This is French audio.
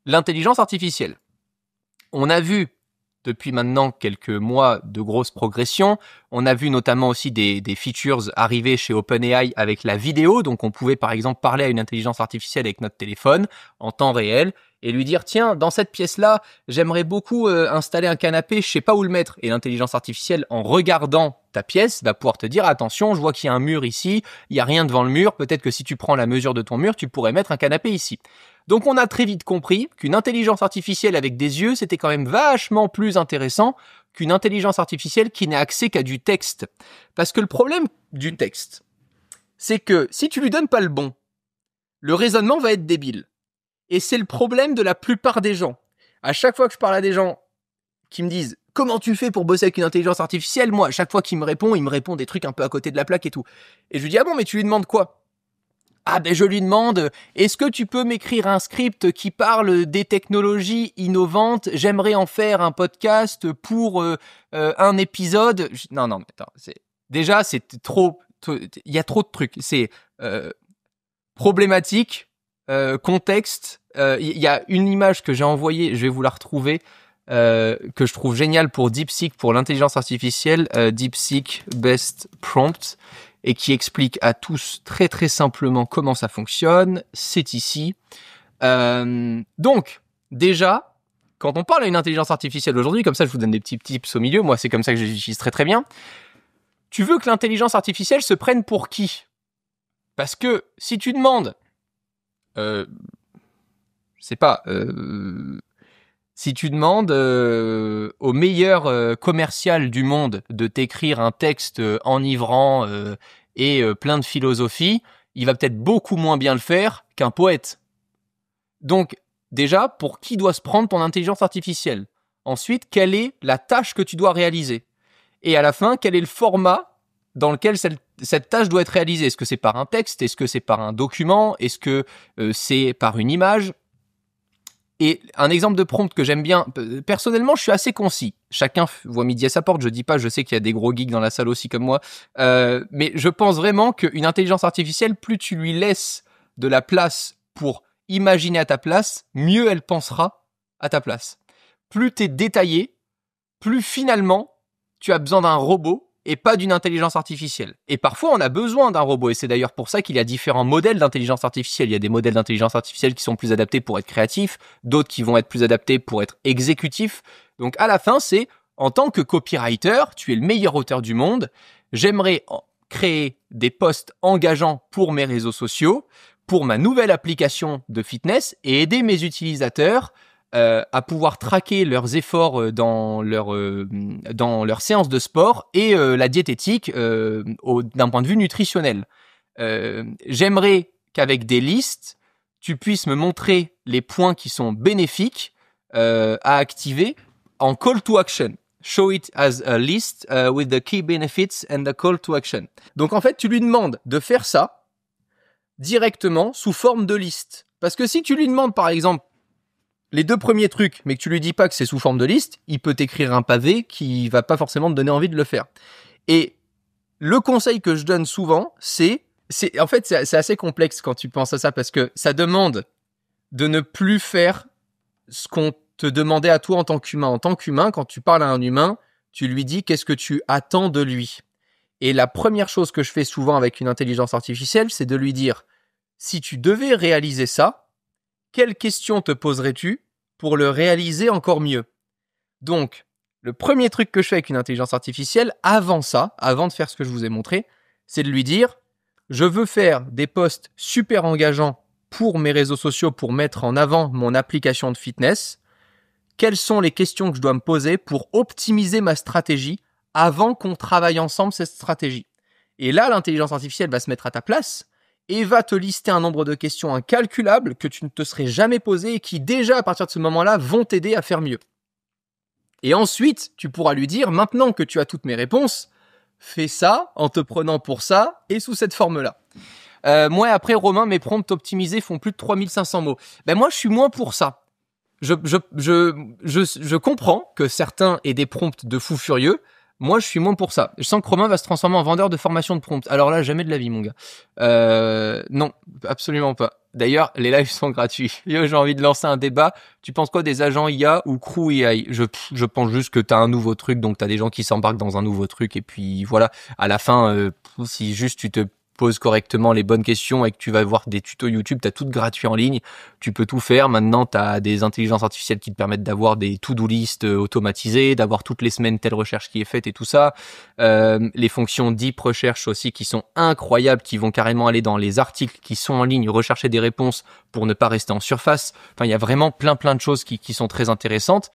l'intelligence artificielle. On a vu depuis maintenant quelques mois de grosses progressions. On a vu notamment aussi des features arriver chez OpenAI avec la vidéo. Donc on pouvait par exemple parler à une intelligence artificielle avec notre téléphone en temps réel et lui dire tiens, dans cette pièce-là, j'aimerais beaucoup installer un canapé, je sais pas où le mettre. Et l'intelligence artificielle, en regardant ta pièce, va pouvoir te dire attention, je vois qu'il y a un mur ici, il y a rien devant le mur, peut-être que si tu prends la mesure de ton mur, tu pourrais mettre un canapé ici. Donc on a très vite compris qu'une intelligence artificielle avec des yeux, c'était quand même vachement plus intéressant qu'une intelligence artificielle qui n'a accès qu'à du texte. Parce que le problème du texte, c'est que si tu lui donnes pas le bon, le raisonnement va être débile. Et c'est le problème de la plupart des gens. À chaque fois que je parle à des gens qui me disent « Comment tu fais pour bosser avec une intelligence artificielle ?» Moi, à chaque fois qu'il me répond, il me répond des trucs un peu à côté de la plaque et tout. Et je lui dis « Ah bon, mais tu lui demandes quoi ?» Ah ben je lui demande « Est-ce que tu peux m'écrire un script qui parle des technologies innovantes ? J'aimerais en faire un podcast pour un épisode. » Non, mais attends. Déjà, c'est trop... Il y a trop de trucs. C'est problématique, contexte. Il y a une image que j'ai envoyée, je vais vous la retrouver, que je trouve géniale pour DeepSeek, pour l'intelligence artificielle, DeepSeek Best Prompt, et qui explique à tous très très simplement comment ça fonctionne. C'est ici. Donc, déjà, quand on parle à une intelligence artificielle aujourd'hui, comme ça je vous donne des petits tips au milieu, moi c'est comme ça que je les utilise très très bien. Tu veux que l'intelligence artificielle se prenne pour qui ? Parce que si tu demandes, si tu demandes au meilleur commercial du monde de t'écrire un texte enivrant et plein de philosophie, il va peut-être beaucoup moins bien le faire qu'un poète. Donc, déjà, pour qui doit se prendre ton intelligence artificielle ? Ensuite, quelle est la tâche que tu dois réaliser ? Et à la fin, quel est le format dans lequel cette tâche doit être réalisée ? Est-ce que c'est par un texte ? Est-ce que c'est par un document ? Est-ce que c'est par une image ? Et un exemple de prompt que j'aime bien, personnellement, je suis assez concis. Chacun voit midi à sa porte, je dis pas, je sais qu'il y a des gros geeks dans la salle aussi comme moi, mais je pense vraiment qu'une intelligence artificielle, plus tu lui laisses de la place pour imaginer à ta place, mieux elle pensera à ta place. Plus t'es détaillé, plus finalement, tu as besoin d'un robot et pas d'une intelligence artificielle. Et parfois, on a besoin d'un robot, et c'est d'ailleurs pour ça qu'il y a différents modèles d'intelligence artificielle. Il y a des modèles d'intelligence artificielle qui sont plus adaptés pour être créatifs, d'autres qui vont être plus adaptés pour être exécutifs. Donc à la fin, c'est, en tant que copywriter, tu es le meilleur auteur du monde, j'aimerais créer des posts engageants pour mes réseaux sociaux, pour ma nouvelle application de fitness, et aider mes utilisateurs à pouvoir traquer leurs efforts dans leur séance de sport et la diététique d'un point de vue nutritionnel. J'aimerais qu'avec des listes, tu puisses me montrer les points qui sont bénéfiques à activer en call to action. Show it as a list with the key benefits and the call to action. Donc en fait, tu lui demandes de faire ça directement sous forme de liste. Parce que si tu lui demandes par exemple les deux premiers trucs, mais que tu lui dis pas que c'est sous forme de liste, il peut t'écrire un pavé qui va pas forcément te donner envie de le faire. Et le conseil que je donne souvent, c'est assez complexe quand tu penses à ça, parce que ça demande de ne plus faire ce qu'on te demandait à toi en tant qu'humain. En tant qu'humain, quand tu parles à un humain, tu lui dis qu'est-ce que tu attends de lui. Et la première chose que je fais souvent avec une intelligence artificielle, c'est de lui dire, si tu devais réaliser ça, quelles questions te poserais-tu pour le réaliser encore mieux ? Donc, le premier truc que je fais avec une intelligence artificielle, avant de faire ce que je vous ai montré, c'est de lui dire « Je veux faire des posts super engageants pour mes réseaux sociaux pour mettre en avant mon application de fitness. Quelles sont les questions que je dois me poser pour optimiser ma stratégie avant qu'on travaille ensemble cette stratégie ?» Et là, l'intelligence artificielle va se mettre à ta place et va te lister un nombre de questions incalculables que tu ne te serais jamais posées et qui déjà, à partir de ce moment-là, vont t'aider à faire mieux. Et ensuite, tu pourras lui dire, maintenant que tu as toutes mes réponses, fais ça en te prenant pour ça et sous cette forme-là. Moi, après, Romain, mes prompts optimisés font plus de 3500 mots. Moi, je suis moins pour ça. Je comprends que certains aient des prompts de fous furieux. Moi, je suis moins pour ça. Je sens que Romain va se transformer en vendeur de formation de prompts. Alors là, jamais de la vie, mon gars. Non, absolument pas. D'ailleurs, les lives sont gratuits. Yo, j'ai envie de lancer un débat. Tu penses quoi des agents IA ou crew AI? Je pense juste que t'as un nouveau truc, donc t'as des gens qui s'embarquent dans un nouveau truc, et puis voilà. À la fin, si juste tu te poses correctement les bonnes questions et que tu vas voir des tutos YouTube, t'as tout gratuit en ligne. Tu peux tout faire. Maintenant, t'as des intelligences artificielles qui te permettent d'avoir des to-do list automatisées, d'avoir toutes les semaines telle recherche qui est faite et tout ça. Les fonctions deep recherche aussi qui sont incroyables, qui vont carrément aller dans les articles qui sont en ligne, rechercher des réponses pour ne pas rester en surface. Enfin, il y a vraiment plein de choses qui sont très intéressantes.